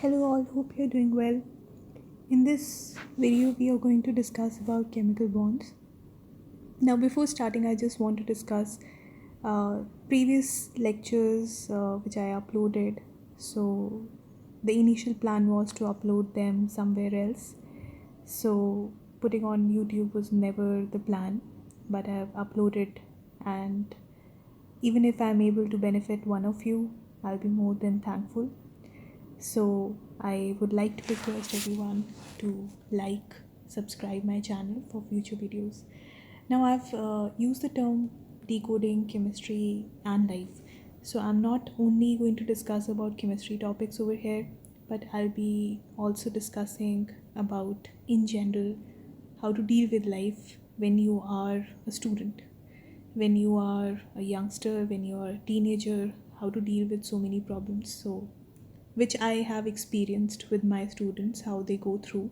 Hello all, hope you're doing well. In this video we are going to discuss about chemical bonds. Now before starting I just want to discuss previous lectures which I uploaded. So the initial plan was to upload them somewhere else. So putting on YouTube was never the plan, but I have uploaded, and even if I'm able to benefit one of you, I'll be more than thankful. So I would like to request everyone to like, subscribe my channel for future videos. Now I've used the term decoding chemistry and life. So I'm not only going to discuss about chemistry topics over here, but I'll be also discussing about in general how to deal with life when you are a student, when you are a youngster, when you are a teenager, how to deal with so many problems. So which I have experienced with my students, how they go through.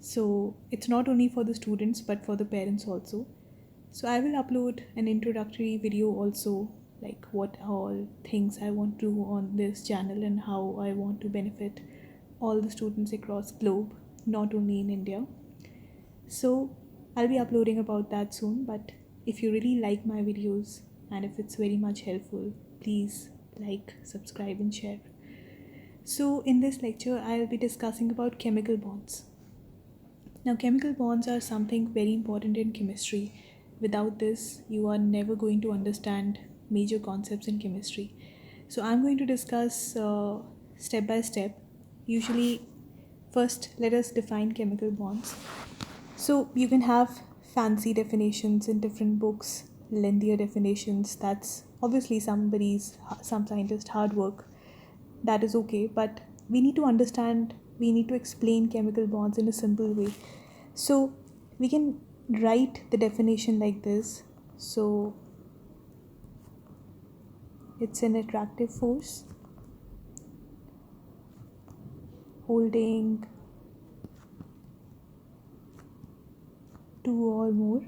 So it's not only for the students but for the parents also. So I will upload an introductory video also, like what all things I want to do on this channel and how I want to benefit all the students across globe, not only in India. So I'll be uploading about that soon, but if you really like my videos and if it's very much helpful, please like, subscribe and share. So in this lecture, I'll be discussing about chemical bonds. Now, chemical bonds are something very important in chemistry. Without this, you are never going to understand major concepts in chemistry. So I'm going to discuss step by step. Usually, first, let us define chemical bonds. So you can have fancy definitions in different books, lengthier definitions. That's obviously some scientist hard work. That is okay, but we need to explain chemical bonds in a simple way. So we can write the definition like this. So it's an attractive force holding two or more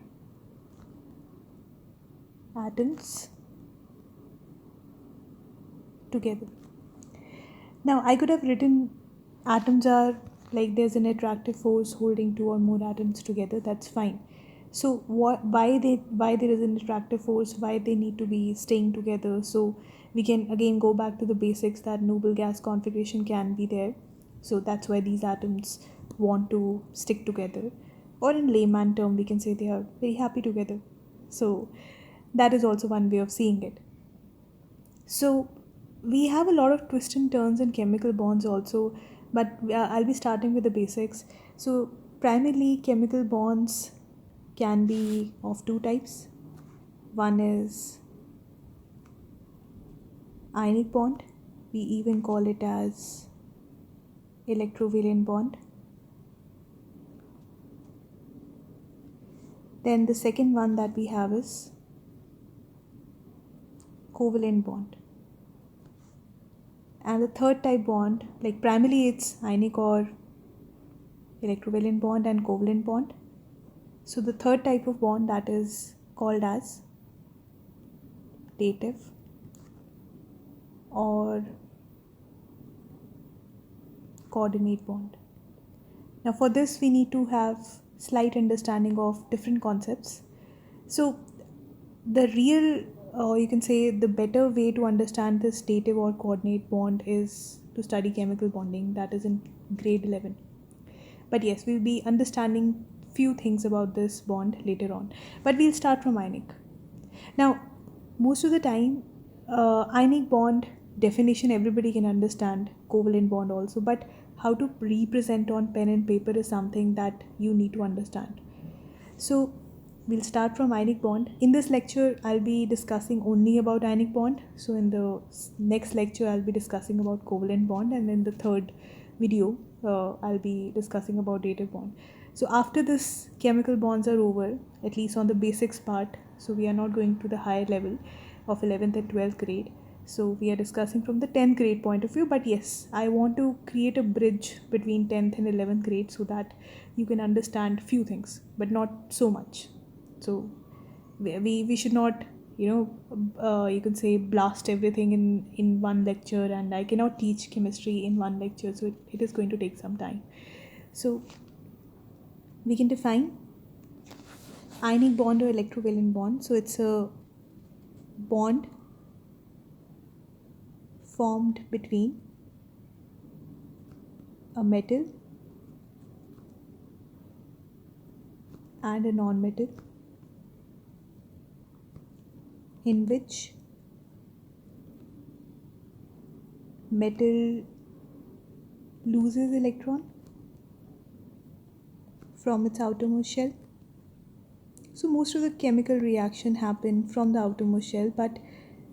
atoms together. Now I could have written atoms are like there's an attractive force holding two or more atoms together. That's fine. So why there is an attractive force, why they need to be staying together. So we can again go back to the basics that noble gas configuration can be there. So that's why these atoms want to stick together. Or in layman term we can say they are very happy together. So that is also one way of seeing it. So we have a lot of twists and turns in chemical bonds also, but I'll be starting with the basics. So primarily chemical bonds can be of two types. One is ionic bond. We even call it as electrovalent bond. Then the second one that we have is covalent bond. And the third type bond, like primarily it's ionic or electrovalent bond and covalent bond. So the third type of bond that is called as dative or coordinate bond. Now for this we need to have slight understanding of different concepts. So the real, or you can say the better way to understand this dative or coordinate bond is to study chemical bonding, that is in grade 11. But yes, we'll be understanding few things about this bond later on, but we'll start from ionic. Now most of the time ionic bond definition everybody can understand, covalent bond also, but how to represent on pen and paper is something that you need to understand. So we'll start from ionic bond. In this lecture I'll be discussing only about ionic bond. So in the next lecture I'll be discussing about covalent bond, and in the third video I'll be discussing about dative bond. So after this chemical bonds are over, at least on the basics part, so we are not going to the higher level of 11th and 12th grade. So we are discussing from the 10th grade point of view, but yes, I want to create a bridge between 10th and 11th grade so that you can understand few things, but not so much. So we should not you could say blast everything in one lecture, and I cannot teach chemistry in one lecture, so it is going to take some time. So we can define ionic bond or electrovalent bond. So it's a bond formed between a metal and a non-metal, in which metal loses electron from its outermost shell. So most of the chemical reaction happen from the outermost shell, but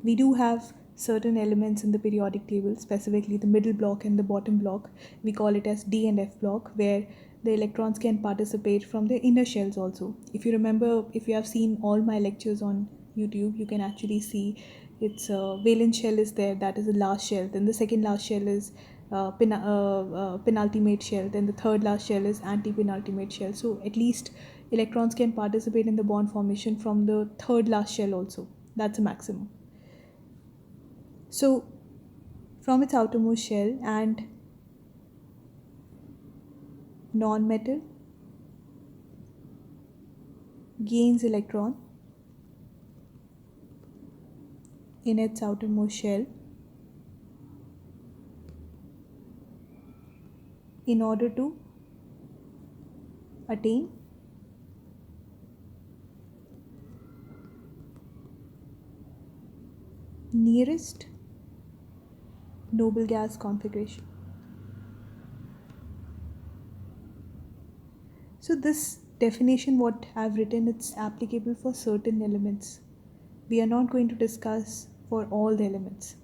we do have certain elements in the periodic table, specifically the middle block and the bottom block. We call it as D and F block, where the electrons can participate from the inner shells also. If you remember, if you have seen all my lectures on YouTube, you can actually see its valence shell is there, that is the last shell. Then the second last shell is penultimate shell. Then the third last shell is anti-penultimate shell. So at least electrons can participate in the bond formation from the third last shell also. That's a maximum. So from its outermost shell, and non-metal gains electron in its outermost shell in order to attain nearest noble gas configuration. So this definition what I've written, it's applicable for certain elements. We are not going to discuss for all the elements.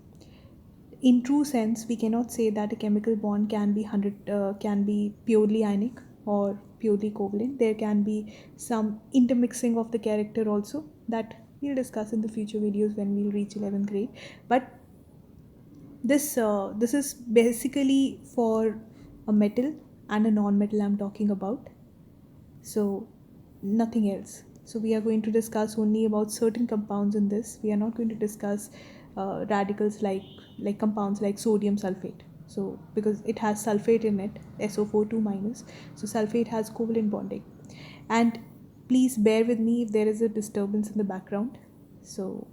In true sense, we cannot say that a chemical bond can be purely ionic or purely covalent. There can be some intermixing of the character also, that we'll discuss in the future videos when we'll reach 11th grade. But this is basically for a metal and a non-metal I'm talking about. So nothing else. So we are going to discuss only about certain compounds in this. We are not going to discuss radicals like compounds like sodium sulfate. So because it has sulfate in it, SO4 minus. So sulfate has covalent bonding. And please bear with me if there is a disturbance in the background. So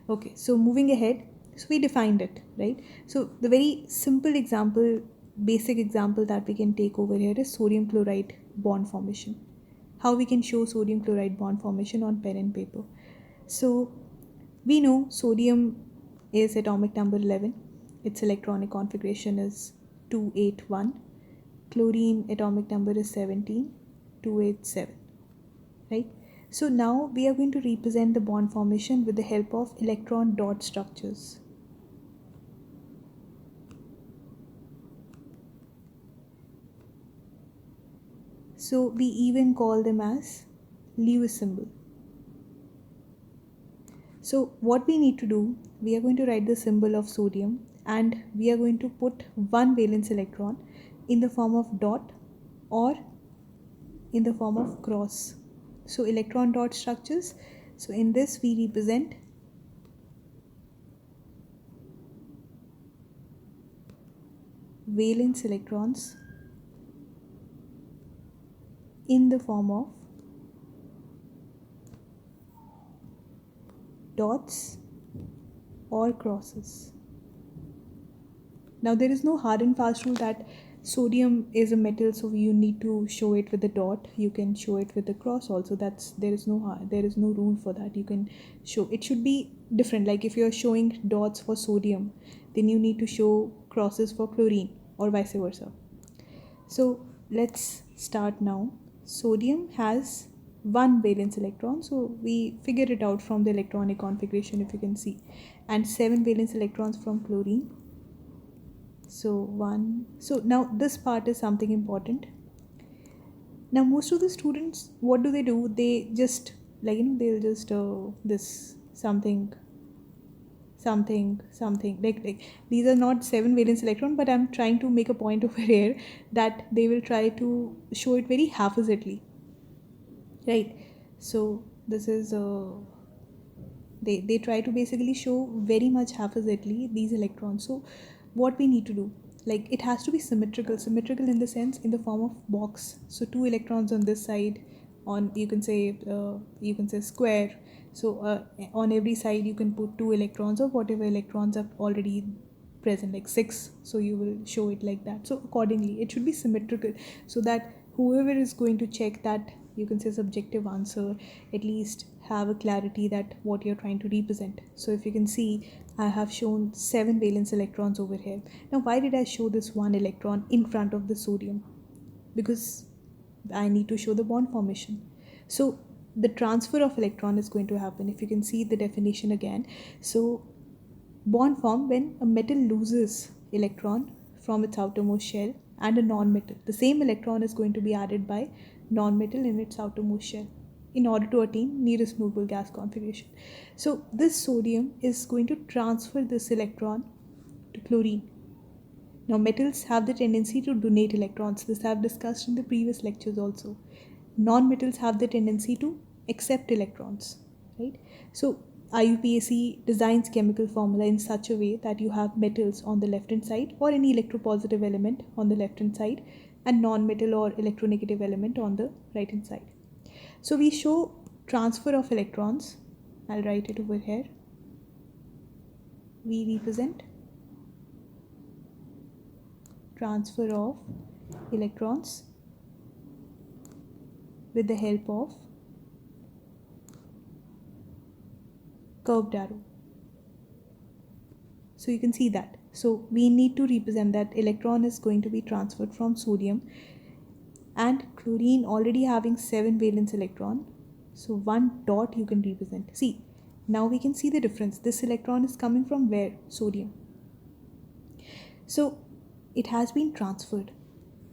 okay, so moving ahead. So we defined it, right? So the very simple example, basic example that we can take over here is sodium chloride bond formation. How we can show sodium chloride bond formation on pen and paper. So we know sodium is atomic number 11. Its electronic configuration is 281. Chlorine atomic number is 17, 287, right? So now we are going to represent the bond formation with the help of electron dot structures. So we even call them as Lewis symbol. So what we need to do, we are going to write the symbol of sodium, and we are going to put one valence electron in the form of dot or in the form of cross. So electron dot structures. So in this we represent valence electrons in the form of dots or crosses. Now there is no hard and fast rule that sodium is a metal, so you need to show it with a dot. You can show it with a cross also. There is no rule for that. You can show it, should be different. Like if you are showing dots for sodium, then you need to show crosses for chlorine or vice versa. So let's start now. Sodium has one valence electron, so we figure it out from the electronic configuration, if you can see, and 7 valence electrons from chlorine. So one. So now this part is something important. Now most of the students, what do? They just they'll just this something like these are not 7 valence electron, but I'm trying to make a point over here that they will try to show it very haphazardly, right? So this is They try to basically show very much haphazardly these electrons. So what we need to do, like, it has to be symmetrical in the sense, in the form of box. So two electrons on this side, on, you can say square. So on every side you can put two electrons, or whatever electrons are already present, like 6, so you will show it like that. So accordingly it should be symmetrical, so that whoever is going to check that, you can say, subjective answer, at least have a clarity that what you're trying to represent. So if you can see, I have shown 7 valence electrons over here. Now why did I show this one electron in front of the sodium? Because I need to show the bond formation. So the transfer of electron is going to happen. If you can see the definition again, so bond form when a metal loses electron from its outermost shell and a non-metal. The same electron is going to be added by non-metal in its outermost shell in order to attain nearest noble gas configuration. So this sodium is going to transfer this electron to chlorine. Now metals have the tendency to donate electrons. This I have discussed in the previous lectures also. Non-metals have the tendency to accept electrons, right? So IUPAC designs chemical formula in such a way that you have metals on the left hand side, or any electropositive element on the left hand side, and non-metal or electronegative element on the right hand side. So we show transfer of electrons. I'll write it over here. We represent transfer of electrons with the help of curved arrow. So you can see that. So we need to represent that electron is going to be transferred from sodium, and chlorine already having 7 valence electron. So one dot you can represent. See, now we can see the difference. This electron is coming from where? Sodium. So it has been transferred.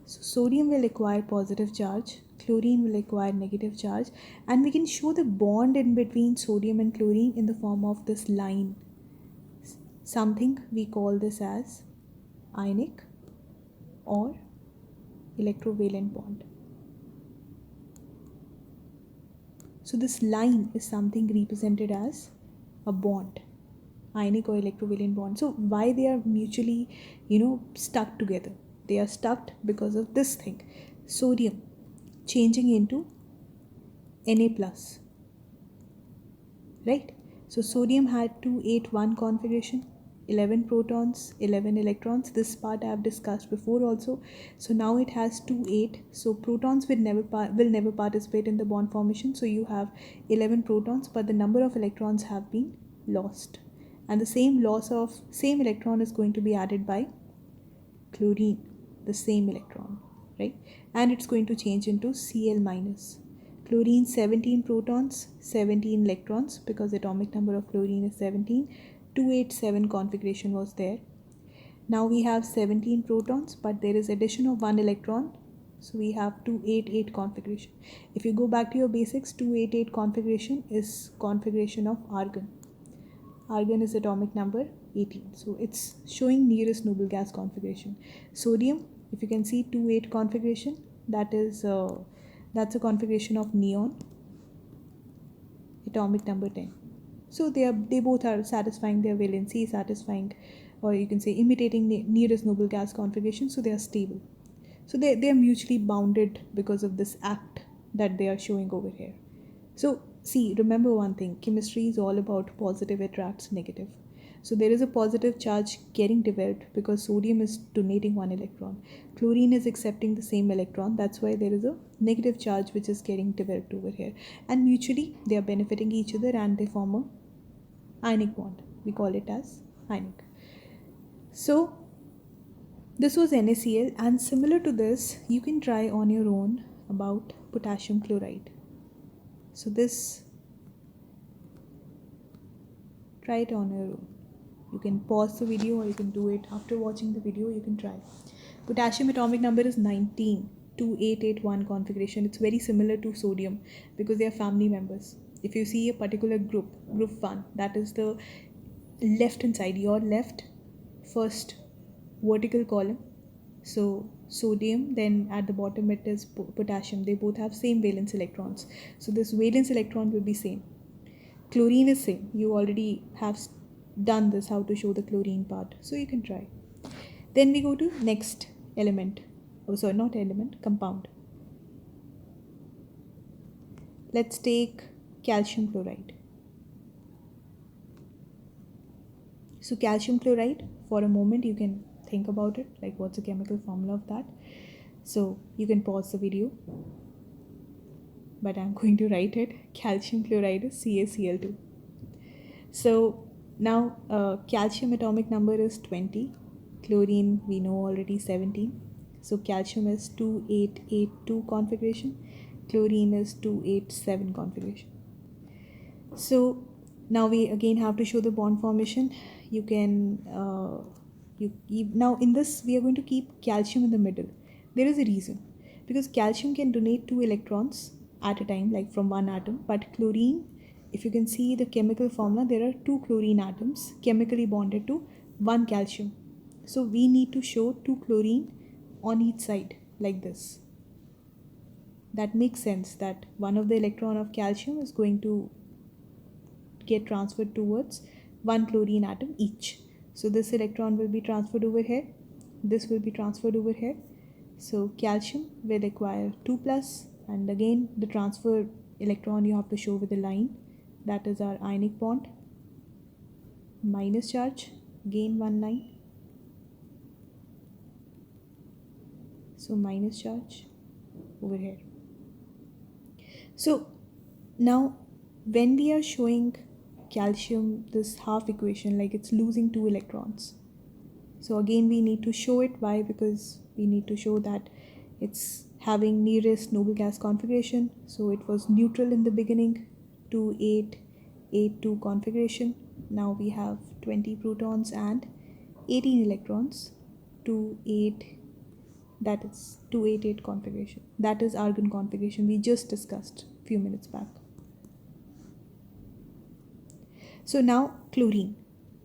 So sodium will acquire positive charge, chlorine will acquire negative charge, and we can show the bond in between sodium and chlorine in the form of this line. Something we call this as ionic or electrovalent bond. So this line is something represented as a bond, ionic or electrovalent bond. So why they are mutually, stuck together? They are stuck because of this thing, sodium changing into Na plus, right? So sodium had 281 configuration, 11 protons, 11 electrons. This part I have discussed before also. So now it has 28. So protons will never participate in the bond formation. So you have 11 protons, but the number of electrons have been lost, and the same electron is going to be added by chlorine, the same electron, right? And it's going to change into Cl minus. Chlorine 17 protons, 17 electrons, because atomic number of chlorine is 17. 287 configuration was there. Now we have 17 protons, but there is addition of 1 electron, so we have 288 configuration. If you go back to your basics, 288 configuration is configuration of argon. Argon is atomic number 18, so it's showing nearest noble gas configuration. Sodium, if you can see 28 configuration, that's a configuration of neon, atomic number 10. So they both are satisfying their valency, or you can say imitating nearest noble gas configuration, so they are stable. So they are mutually bounded because of this act that they are showing over here. So see, remember one thing, chemistry is all about positive attracts negative. So there is a positive charge getting developed because sodium is donating 1 electron. Chlorine is accepting the same electron. That's why there is a negative charge which is getting developed over here. And mutually they are benefiting each other and they form a ionic bond. We call it as ionic. So this was NaCl, and similar to this, you can try on your own about potassium chloride. So this, try it on your own. You can pause the video, or you can do it after watching the video. You can try. Potassium atomic number is 19, 2881 configuration. It's very similar to sodium because they are family members. If you see a particular group 1, that is the left hand side, your left first vertical column. So sodium, then at the bottom it is potassium. They both have same valence electrons. So this valence electron will be same. Chlorine is same. You already have done this, how to show the chlorine part, so you can try. Then we go to next element. Oh, sorry, not element, compound. Let's take calcium chloride. So calcium chloride, for a moment you can think about it, like what's the chemical formula of that. So you can pause the video, but I'm going to write it. Calcium chloride is CaCl2. So now calcium atomic number is 20. Chlorine we know already 17. So calcium is 2882 configuration. Chlorine is 287 configuration. So now we again have to show the bond formation. You can now in this we are going to keep calcium in the middle. There is a reason, because calcium can donate 2 electrons at a time, like from one atom, but chlorine, if you can see the chemical formula, there are 2 chlorine atoms chemically bonded to 1 calcium. So we need to show 2 chlorine on each side like this. That makes sense that one of the electron of calcium is going to get transferred towards 1 chlorine atom each. So this electron will be transferred over here, this will be transferred over here. So calcium will acquire 2 plus, and again the transfer electron you have to show with a line, that is our ionic bond, minus charge, gain 1 line. So minus charge over here. So now when we are showing calcium this half equation, like it's losing 2 electrons, so again we need to show it. Why? Because we need to show that it's having nearest noble gas configuration. So it was neutral in the beginning, 2882 configuration. Now we have 20 protons and 18 electrons, 288 configuration. That is argon configuration we just discussed a few minutes back. So now chlorine.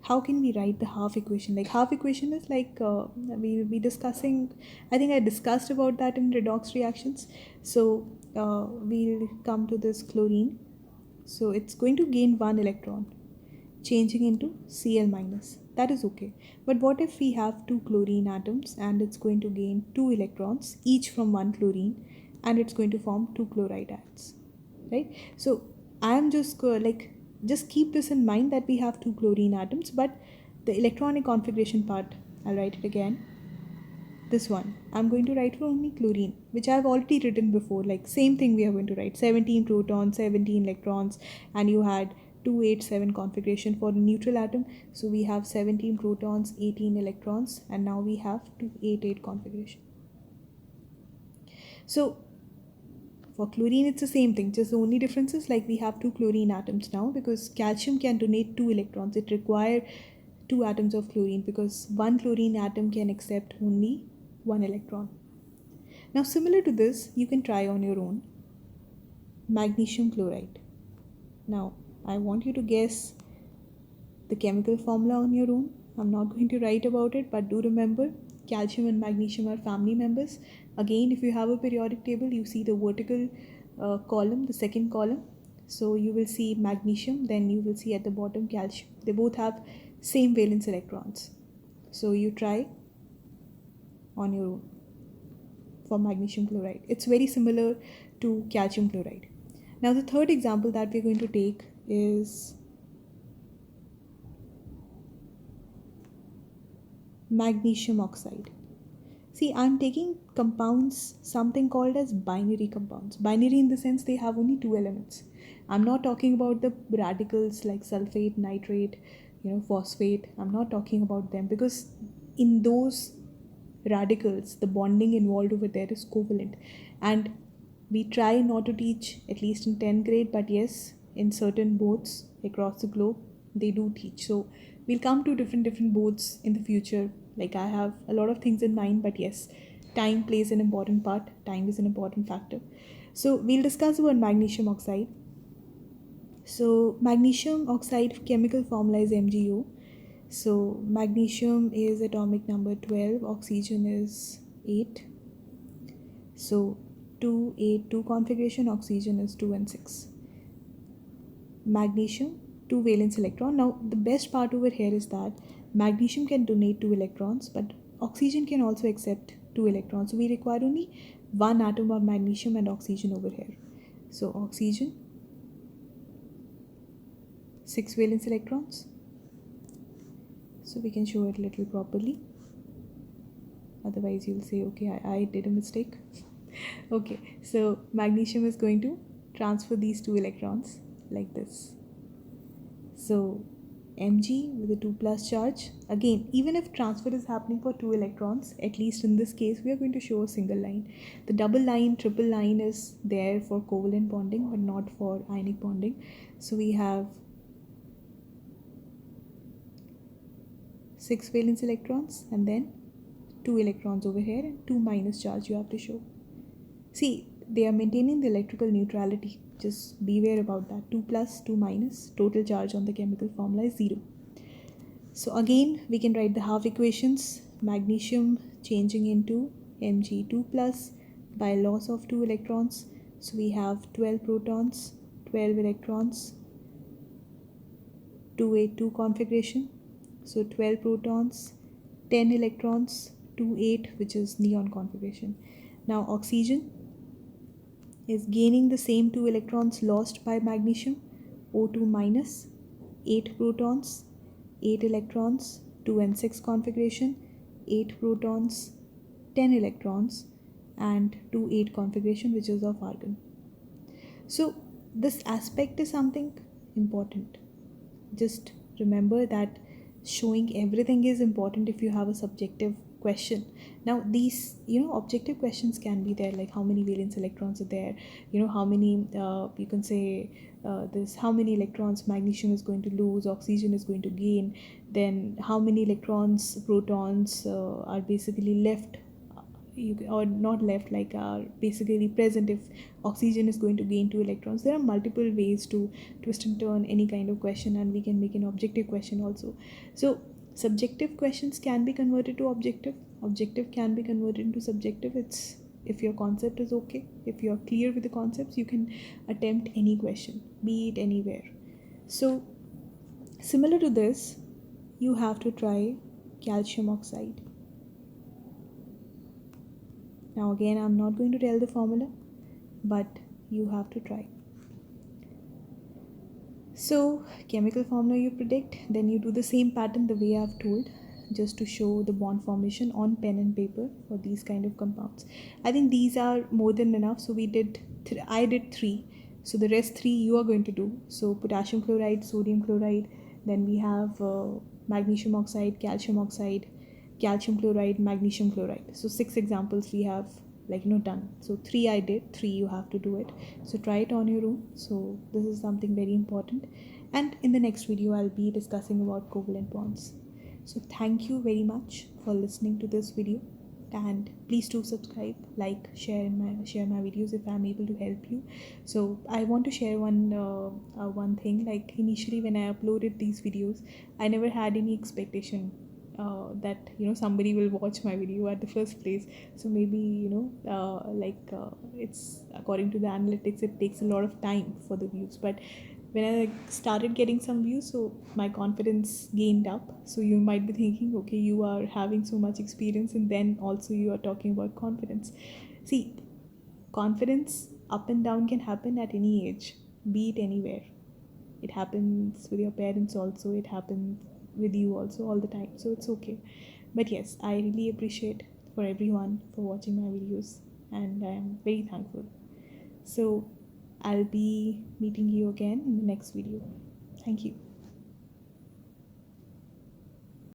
How can we write the half equation? Like half equation is like we'll be discussing, I think I discussed about that in redox reactions. So we'll come to this chlorine. So it's going to gain 1 electron, changing into Cl minus. That is okay. But what if we have 2 chlorine atoms and it's going to gain 2 electrons each from 1 chlorine, and it's going to form 2 chloride atoms, right? So I am just just keep this in mind that we have 2 chlorine atoms, but the electronic configuration part, I'll write it again. This one, I'm going to write for only chlorine, which I've already written before. Like same thing we are going to write, 17 protons, 17 electrons, and you had 287 configuration for a neutral atom. So we have 17 protons, 18 electrons, and now we have 288 configuration. So for chlorine it's the same thing, just the only difference is like we have 2 chlorine atoms now, because calcium can donate 2 electrons. It requires 2 atoms of chlorine because 1 chlorine atom can accept only 1 electron. Now similar to this, you can try on your own magnesium chloride. Now I want you to guess the chemical formula on your own. I'm not going to write about it, but do remember calcium and magnesium are family members. Again, if you have a periodic table, you see the vertical column, the second column. So you will see magnesium, then you will see at the bottom calcium. They both have same valence electrons. So you try on your own for magnesium chloride. It's very similar to calcium chloride. Now the third example that we're going to take is magnesium oxide. See, I'm taking compounds, something called as binary compounds. Binary in the sense they have only 2 elements. I'm not talking about the radicals like sulfate, nitrate, phosphate. I'm not talking about them, because in those radicals the bonding involved over there is covalent, and we try not to teach, at least in 10th grade, but yes, in certain boards across the globe they do teach. So we'll come to different boards in the future. Like I have a lot of things in mind, but yes, time plays an important part. Time is an important factor. So we'll discuss about magnesium oxide. So magnesium oxide chemical formula is MgO. So magnesium is atomic number 12, oxygen is 8. So 282 configuration, oxygen is 2 and 6. magnesium, 2 valence electron. Now the best part over here is that magnesium can donate 2 electrons, but oxygen can also accept 2 electrons. So we require only one atom of magnesium and oxygen over here. So oxygen, 6 valence electrons. So we can show it a little properly. Otherwise you'll say, okay, I did a mistake. Okay, so magnesium is going to transfer these 2 electrons like this. So Mg with a 2 plus charge. Again, even if transfer is happening for 2 electrons, at least in this case, we are going to show a single line. The double line, triple line is there for covalent bonding, but not for ionic bonding. So we have 6 valence electrons and then 2 electrons over here and 2 minus charge you have to show. See, they are maintaining the electrical neutrality. Just beware about that. 2 plus, 2 minus, total charge on the chemical formula is 0. So again, we can write the half equations. Magnesium changing into Mg2 plus by loss of 2 electrons. So we have 12 protons, 12 electrons, 282 configuration. So 12 protons, 10 electrons, 28, which is neon configuration. Now oxygen is gaining the same 2 electrons lost by magnesium, O2 minus, 8 protons, 8 electrons, 2 and 6 configuration, 8 protons, 10 electrons, and 2 8 configuration, which is of argon. So this aspect is something important. Just remember that showing everything is important if you have a subjective question. Now these objective questions can be there, like how many valence electrons are there, how many you can say this, how many electrons magnesium is going to lose, oxygen is going to gain, then how many electrons, protons are basically left, or not left, like are basically present if oxygen is going to gain 2 electrons. There are multiple ways to twist and turn any kind of question, and we can make an objective question also. So subjective questions can be converted to objective can be converted into subjective. It's if your concept is okay, if you're clear with the concepts, you can attempt any question, be it anywhere. So similar to this, you have to try calcium oxide. Now again, I'm not going to tell the formula, but you have to try. So chemical formula you predict, then you do the same pattern the way I've told, just to show the bond formation on pen and paper for these kind of compounds. I think these are more than enough. So we did I did 3, so the rest 3 you are going to do. So potassium chloride, sodium chloride, then we have magnesium oxide, calcium chloride, magnesium chloride. So 6 examples we have done. So 3 I did, 3 you have to do it. So try it on your own. So this is something very important, and in the next video I'll be discussing about covalent bonds. So thank you very much for listening to this video, and please do subscribe, like, share my videos if I'm able to help you. So I want to share one thing. Like initially when I uploaded these videos, I never had any expectation that somebody will watch my video at the first place. So maybe it's according to the analytics, it takes a lot of time for the views, but when I started getting some views, so my confidence gained up. So you might be thinking, okay, you are having so much experience and then also you are talking about confidence. See, confidence up and down can happen at any age, be it anywhere. It happens with your parents also, it happens with you also all the time, so it's okay. But yes, I really appreciate for everyone for watching my videos, and I am very thankful. So I'll be meeting you again in the next video. Thank you.